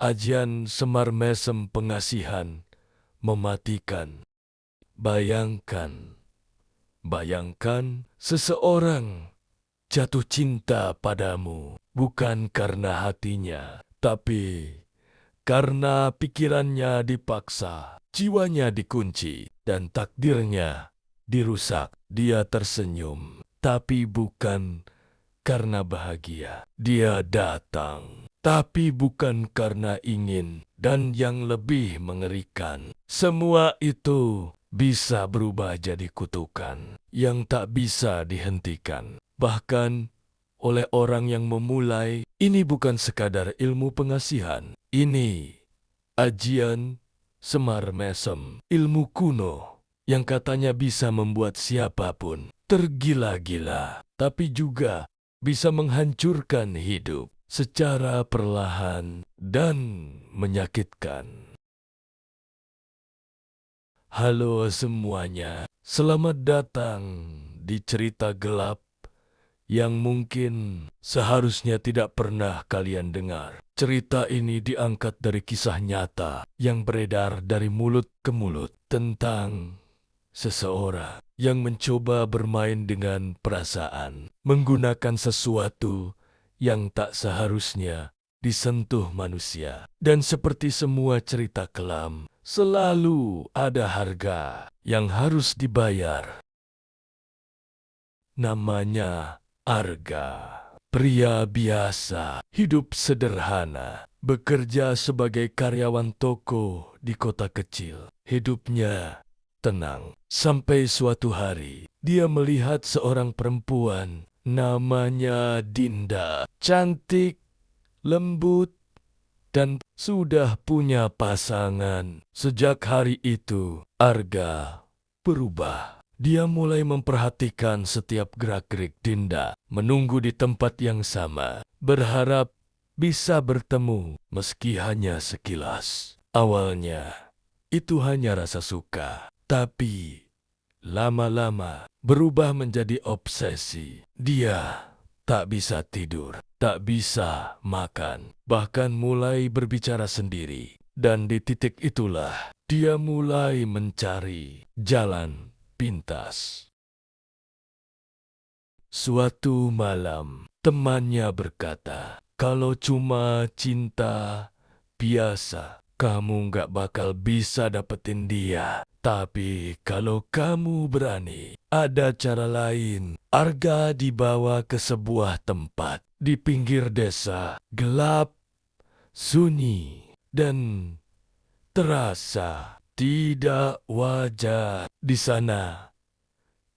Ajian Semar Mesem Pengasihan mematikan. Bayangkan seseorang jatuh cinta padamu bukan karena hatinya, tapi karena pikirannya dipaksa, jiwanya dikunci, dan takdirnya dirusak. Dia tersenyum, tapi bukan karena bahagia. Dia datang, tapi bukan karena ingin. Dan yang lebih mengerikan, semua itu bisa berubah jadi kutukan yang tak bisa dihentikan. Bahkan oleh orang yang memulai, ini bukan sekadar ilmu pengasihan. Ini ajian Semar Mesem, ilmu kuno yang katanya bisa membuat siapapun tergila-gila, tapi juga bisa menghancurkan hidup secara perlahan dan menyakitkan. Halo semuanya, selamat datang di cerita gelap yang mungkin seharusnya tidak pernah kalian dengar. Cerita ini diangkat dari kisah nyata yang beredar dari mulut ke mulut tentang seseorang yang mencoba bermain dengan perasaan, menggunakan sesuatu yang tak seharusnya disentuh manusia. Dan seperti semua cerita kelam, selalu ada harga yang harus dibayar. Namanya Arga. Pria biasa, hidup sederhana, bekerja sebagai karyawan toko di kota kecil. Hidupnya tenang. Sampai suatu hari, dia melihat seorang perempuan namanya Dinda. Cantik, lembut, dan sudah punya pasangan. Sejak hari itu, Arga berubah. Dia mulai memperhatikan setiap gerak-gerik Dinda, menunggu di tempat yang sama, berharap bisa bertemu meski hanya sekilas. Awalnya, itu hanya rasa suka, tapi lama-lama berubah menjadi obsesi. Dia tak bisa tidur, tak bisa makan, bahkan mulai berbicara sendiri. Dan di titik itulah, dia mulai mencari jalan pintas. Suatu malam, temannya berkata, "Kalau cuma cinta biasa, kamu gak bakal bisa dapetin dia. Tapi kalau kamu berani, ada cara lain." Arga dibawa ke sebuah tempat di pinggir desa, gelap, sunyi, dan terasa tidak wajar. Di sana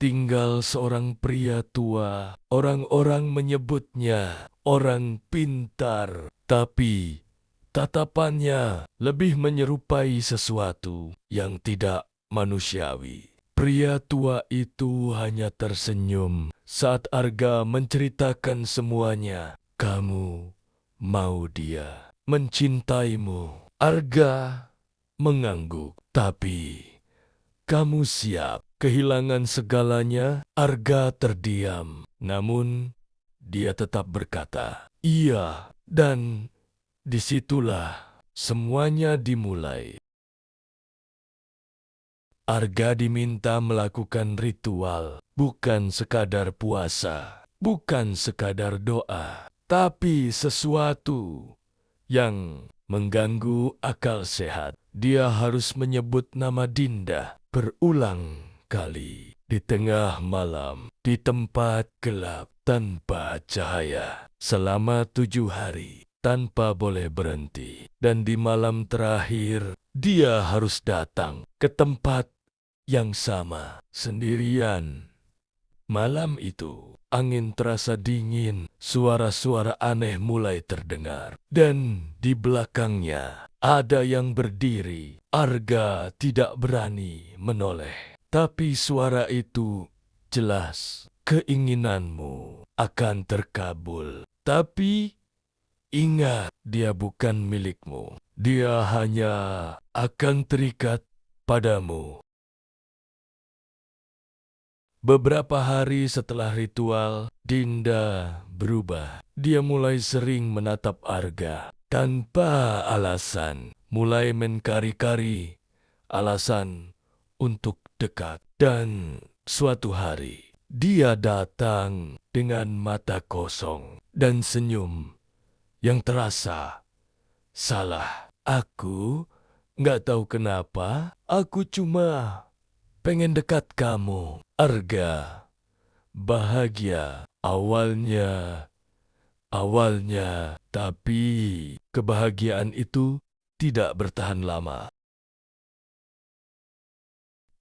tinggal seorang pria tua. Orang-orang menyebutnya orang pintar, tapi tatapannya lebih menyerupai sesuatu yang tidak manusiawi. Pria tua itu hanya tersenyum saat Arga menceritakan semuanya. "Kamu mau dia mencintaimu." Arga mengangguk. "Tapi kamu siap kehilangan segalanya?" Arga terdiam. Namun dia tetap berkata, "Iya." Dan disitulah semuanya dimulai. Arga diminta melakukan ritual, bukan sekadar puasa, bukan sekadar doa, tapi sesuatu yang mengganggu akal sehat. Dia harus menyebut nama Dinda berulang kali di tengah malam, di tempat gelap, tanpa cahaya, selama 7 hari, tanpa boleh berhenti. Dan di malam terakhir, dia harus datang ke tempat yang sama, sendirian. Malam itu, angin terasa dingin, suara-suara aneh mulai terdengar. Dan di belakangnya, ada yang berdiri. Arga tidak berani menoleh. Tapi suara itu jelas, keinginanmu akan terkabul. Tapi ingat, dia bukan milikmu. Dia hanya akan terikat padamu. Beberapa hari setelah ritual, Dinda berubah. Dia mulai sering menatap Arga. tanpa alasan, mulai mencari-cari alasan untuk dekat. Dan suatu hari, dia datang dengan mata kosong dan senyum yang terasa salah. Aku nggak tahu kenapa, aku cuma pengen dekat kamu. Arga bahagia awalnya, tapi kebahagiaan itu tidak bertahan lama.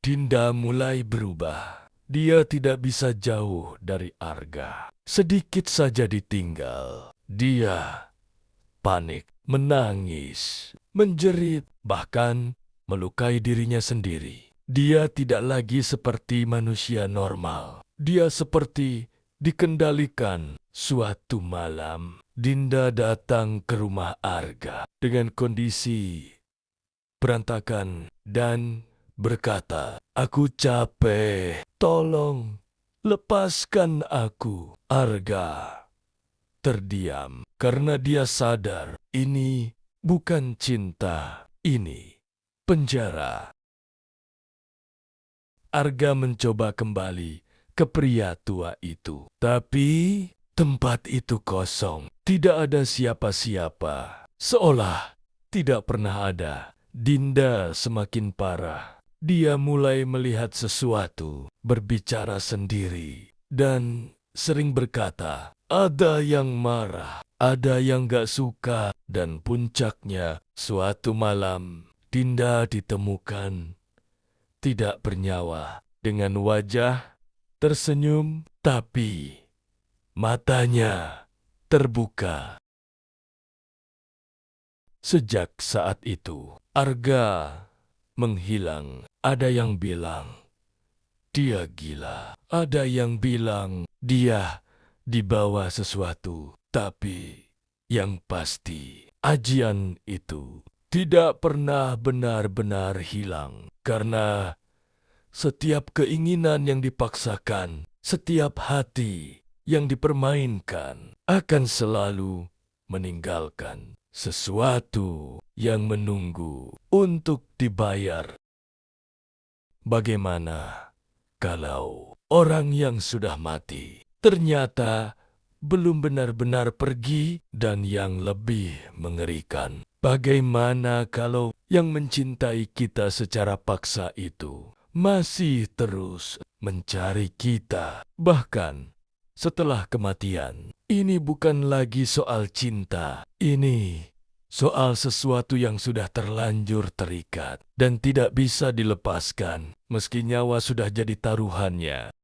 Dinda mulai berubah. Dia tidak bisa jauh dari Arga. Sedikit saja ditinggal, dia panik, menangis, menjerit, bahkan melukai dirinya sendiri. Dia tidak lagi seperti manusia normal. Dia seperti dikendalikan. Suatu malam, Dinda datang ke rumah Arga dengan kondisi berantakan dan berkata, "Aku capek, tolong lepaskan aku." Arga terdiam karena dia sadar ini bukan cinta, ini penjara. Arga mencoba kembali ke pria tua itu, tapi tempat itu kosong, tidak ada siapa-siapa, seolah tidak pernah ada. Dinda semakin parah. Dia mulai melihat sesuatu, berbicara sendiri, dan sering berkata, ada yang marah, ada yang gak suka, dan puncaknya suatu malam Dinda ditemukan tidak bernyawa, dengan wajah tersenyum, tapi matanya terbuka. Sejak saat itu, Arga menghilang. Ada yang bilang dia gila, ada yang bilang dia dibawa sesuatu, tapi yang pasti ajian itu tidak pernah benar-benar hilang, karena setiap keinginan yang dipaksakan, setiap hati yang dipermainkan akan selalu meninggalkan sesuatu yang menunggu untuk dibayar. Bagaimana kalau orang yang sudah mati ternyata belum benar-benar pergi? Dan yang lebih mengerikan, bagaimana kalau yang mencintai kita secara paksa itu masih terus mencari kita, bahkan setelah kematian? Ini bukan lagi soal cinta, ini soal sesuatu yang sudah terlanjur terikat dan tidak bisa dilepaskan meski nyawa sudah jadi taruhannya.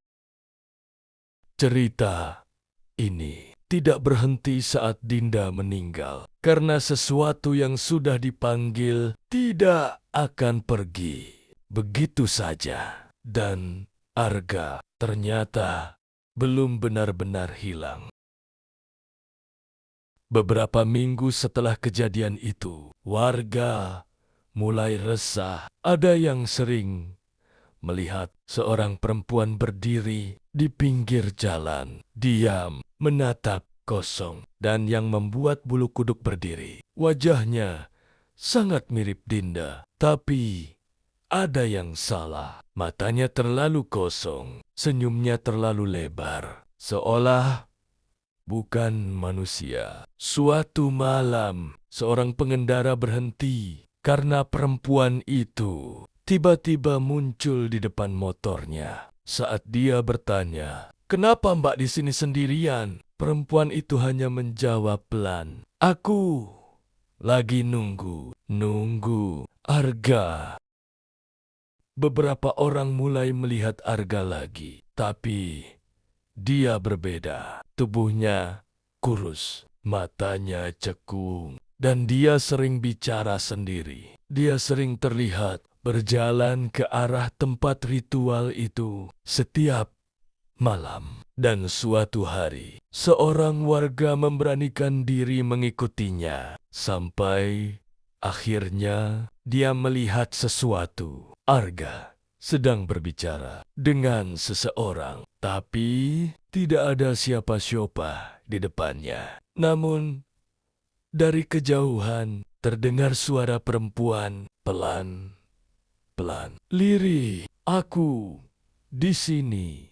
Cerita ini tidak berhenti saat Dinda meninggal, karena sesuatu yang sudah dipanggil tidak akan pergi begitu saja. Dan Arga ternyata belum benar-benar hilang. Beberapa minggu setelah kejadian itu, warga mulai resah. Ada yang sering melihat seorang perempuan berdiri di pinggir jalan, diam, menatap kosong, dan yang membuat bulu kuduk berdiri. Wajahnya sangat mirip Dinda, tapi ada yang salah. Matanya terlalu kosong, senyumnya terlalu lebar, seolah bukan manusia. Suatu malam, seorang pengendara berhenti karena perempuan itu tiba-tiba muncul di depan motornya. Saat dia bertanya, "Kenapa Mbak di sini sendirian?" Perempuan itu hanya menjawab pelan, "Aku lagi nunggu." Arga. Beberapa orang mulai melihat Arga lagi, tapi dia berbeda. Tubuhnya kurus, matanya cekung, dan dia sering bicara sendiri. Dia sering terlihat berjalan ke arah tempat ritual itu setiap malam. Dan suatu hari, seorang warga memberanikan diri mengikutinya, sampai akhirnya dia melihat sesuatu. Arga sedang berbicara dengan seseorang, tapi tidak ada siapa-siapa di depannya. Namun, Dari kejauhan terdengar suara perempuan pelan-pelan. "Liri, aku di sini."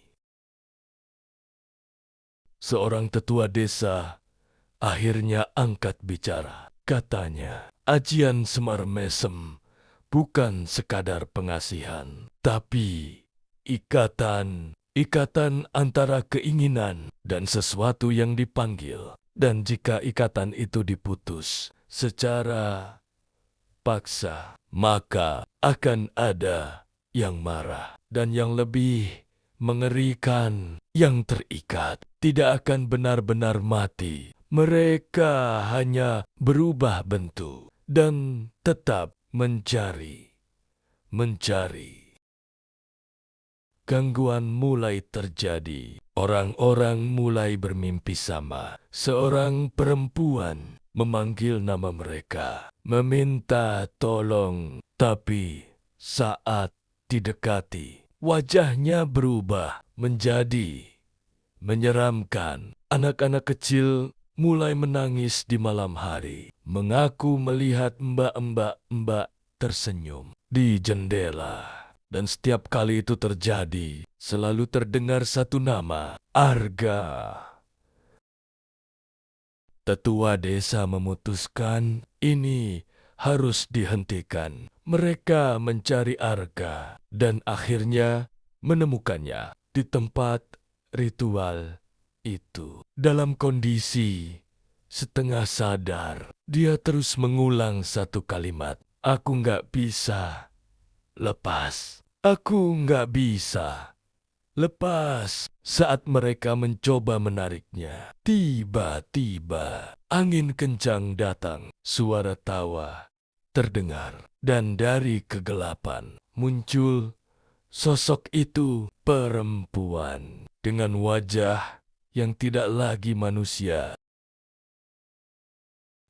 Seorang tetua desa akhirnya angkat bicara. Katanya, "Ajian Semar Mesem bukan sekadar pengasihan, tapi ikatan antara keinginan dan sesuatu yang dipanggil. Dan jika ikatan itu diputus secara paksa, maka akan ada yang marah. Dan yang lebih mengerikan, yang terikat tidak akan benar-benar mati. Mereka hanya berubah bentuk dan tetap mencari. Gangguan mulai terjadi. Orang-orang mulai bermimpi sama. Seorang perempuan memanggil nama mereka, meminta tolong. Tapi saat didekati, wajahnya berubah menjadi menyeramkan. Anak-anak kecil mulai menangis di malam hari, mengaku melihat mbak-mbak tersenyum di jendela. Dan setiap kali itu terjadi, selalu terdengar satu nama, Arga. Tetua desa memutuskan ini harus dihentikan. Mereka mencari Arga dan akhirnya menemukannya di tempat ritual itu. Dalam kondisi setengah sadar, dia terus mengulang satu kalimat, "Aku nggak bisa lepas. Aku nggak bisa lepas." Saat mereka mencoba menariknya, tiba-tiba angin kencang datang. Suara tawa terdengar, dan dari kegelapan muncul sosok itu, perempuan dengan wajah yang tidak lagi manusia.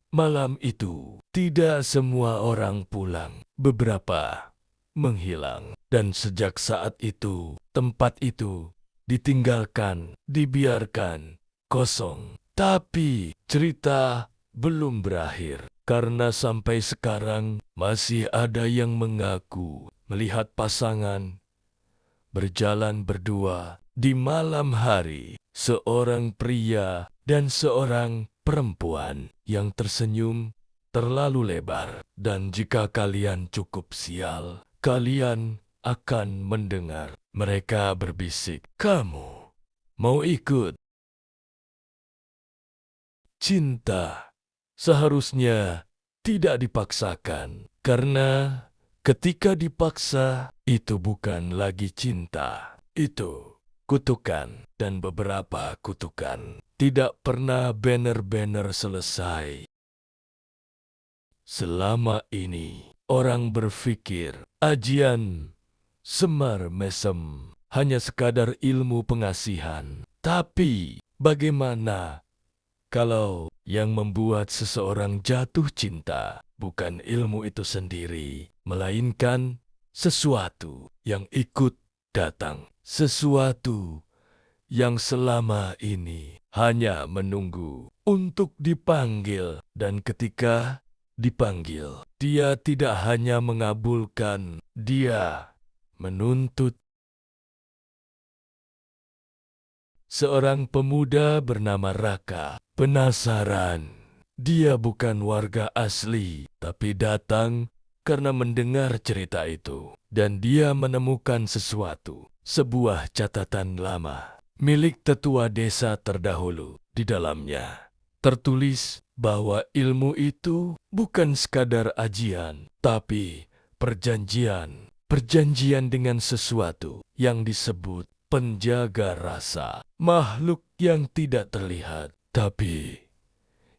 Malam itu, tidak semua orang pulang. Beberapa menghilang. Dan sejak saat itu, tempat itu ditinggalkan, dibiarkan kosong. Tapi cerita belum berakhir. Karena sampai sekarang masih ada yang mengaku melihat pasangan berjalan berdua di malam hari, seorang pria dan seorang perempuan yang tersenyum terlalu lebar. Dan jika kalian cukup sial, kalian akan mendengar mereka berbisik, "Kamu mau ikut?" Cinta seharusnya tidak dipaksakan, karena ketika dipaksa, itu bukan lagi cinta. Itu kutukan, dan beberapa kutukan tidak pernah benar-benar selesai. Selama ini, orang berpikir ajian Semar Mesem hanya sekadar ilmu pengasihan. Tapi bagaimana kalau yang membuat seseorang jatuh cinta bukan ilmu itu sendiri, melainkan sesuatu yang ikut datang, sesuatu yang selama ini hanya menunggu untuk dipanggil. Dan ketika dipanggil, dia tidak hanya mengabulkan, dia menuntut. Seorang pemuda bernama Raka penasaran. Dia bukan warga asli, tapi datang karena mendengar cerita itu. Dan dia menemukan sesuatu, sebuah catatan lama milik tetua desa terdahulu. Di dalamnya tertulis bahwa ilmu itu bukan sekadar ajian, tapi perjanjian. Perjanjian dengan sesuatu yang disebut penjaga rasa, makhluk yang tidak terlihat, tapi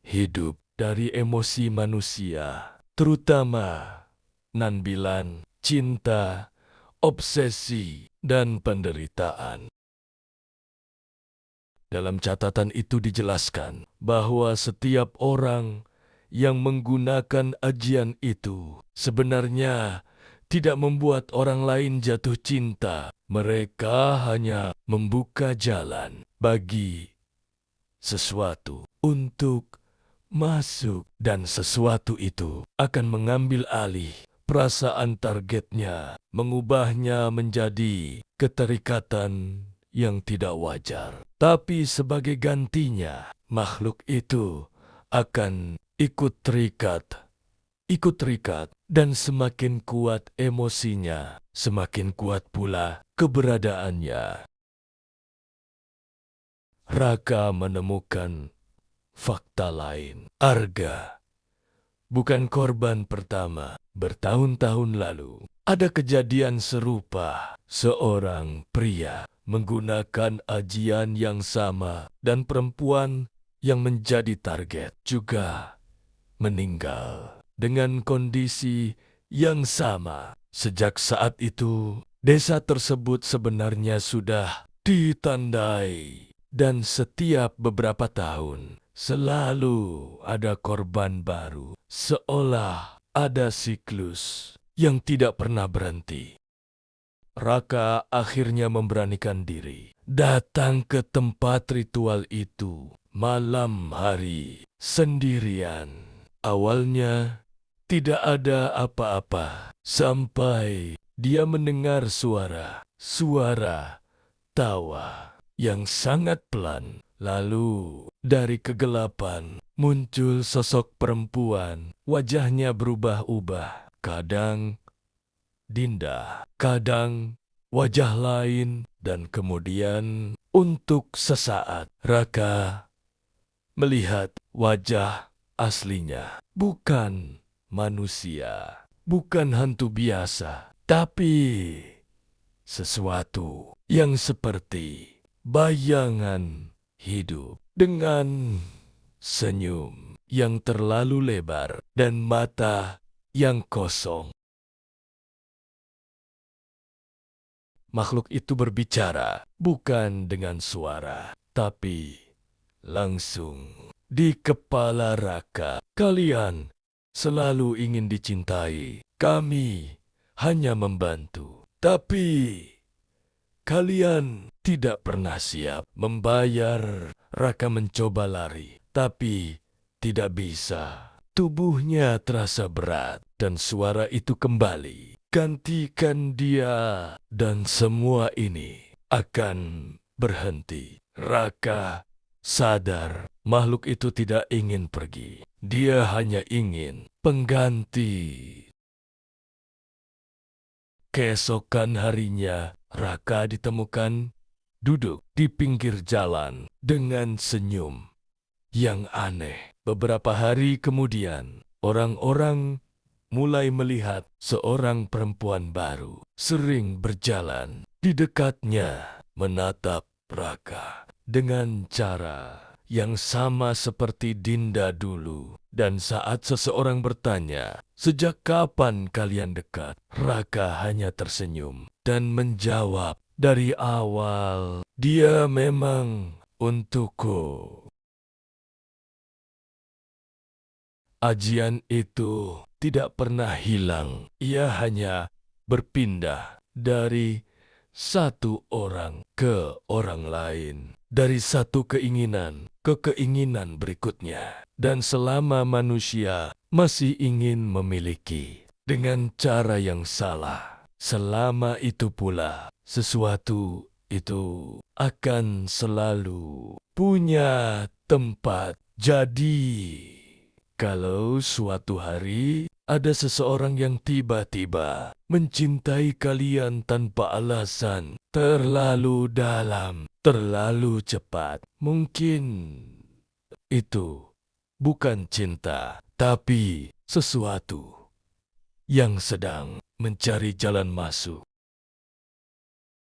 hidup dari emosi manusia, terutama nanbilan, cinta, obsesi, dan penderitaan. Dalam catatan itu dijelaskan bahwa setiap orang yang menggunakan ajian itu sebenarnya tidak membuat orang lain jatuh cinta. Mereka hanya membuka jalan bagi sesuatu untuk masuk, dan sesuatu itu akan mengambil alih perasaan targetnya, mengubahnya menjadi keterikatan yang tidak wajar. Tapi sebagai gantinya, makhluk itu akan ikut terikat, dan semakin kuat emosinya, semakin kuat pula keberadaannya. Raka menemukan fakta lain. Arga bukan korban pertama. Bertahun-tahun lalu, ada kejadian serupa. Seorang pria menggunakan ajian yang sama dan perempuan yang menjadi target juga meninggal dengan kondisi yang sama. Sejak saat itu, desa tersebut sebenarnya sudah ditandai. Dan setiap beberapa tahun, selalu ada korban baru. Seolah ada siklus yang tidak pernah berhenti. Raka akhirnya memberanikan diri datang ke tempat ritual itu malam hari sendirian. Awalnya tidak ada apa-apa sampai dia mendengar suara tawa yang sangat pelan. Lalu dari kegelapan muncul sosok perempuan. Wajahnya berubah-ubah. Kadang Dinda, kadang wajah lain, dan kemudian untuk sesaat Raka melihat wajah aslinya. Bukan manusia, bukan hantu biasa, tapi sesuatu yang seperti bayangan hidup dengan senyum yang terlalu lebar dan mata yang kosong. Makhluk itu berbicara bukan dengan suara, tapi langsung di kepala Raka. Kalian selalu ingin dicintai. Kami hanya membantu. Tapi kalian tidak pernah siap membayar. Raka mencoba lari, tapi tidak bisa. Tubuhnya terasa berat dan suara itu kembali. Gantikan dia dan semua ini akan berhenti. Raka sadar makhluk itu tidak ingin pergi. Dia hanya ingin pengganti. Keesokan harinya, Raka ditemukan duduk di pinggir jalan dengan senyum yang aneh. Beberapa hari kemudian, orang-orang mulai melihat seorang perempuan baru sering berjalan di dekatnya, menatap Raka dengan cara yang sama seperti Dinda dulu. Dan saat seseorang bertanya, "Sejak kapan kalian dekat?" Raka hanya tersenyum dan menjawab, "Dari awal, dia memang untukku." Ajian itu tidak pernah hilang. Ia hanya berpindah dari satu orang ke orang lain, dari satu keinginan ke keinginan berikutnya. Dan selama manusia masih ingin memiliki dengan cara yang salah, selama itu pula sesuatu itu akan selalu punya tempat. Jadi, kalau suatu hari ada seseorang yang tiba-tiba mencintai kalian tanpa alasan, terlalu dalam, terlalu cepat, mungkin itu bukan cinta, tapi sesuatu yang sedang mencari jalan masuk.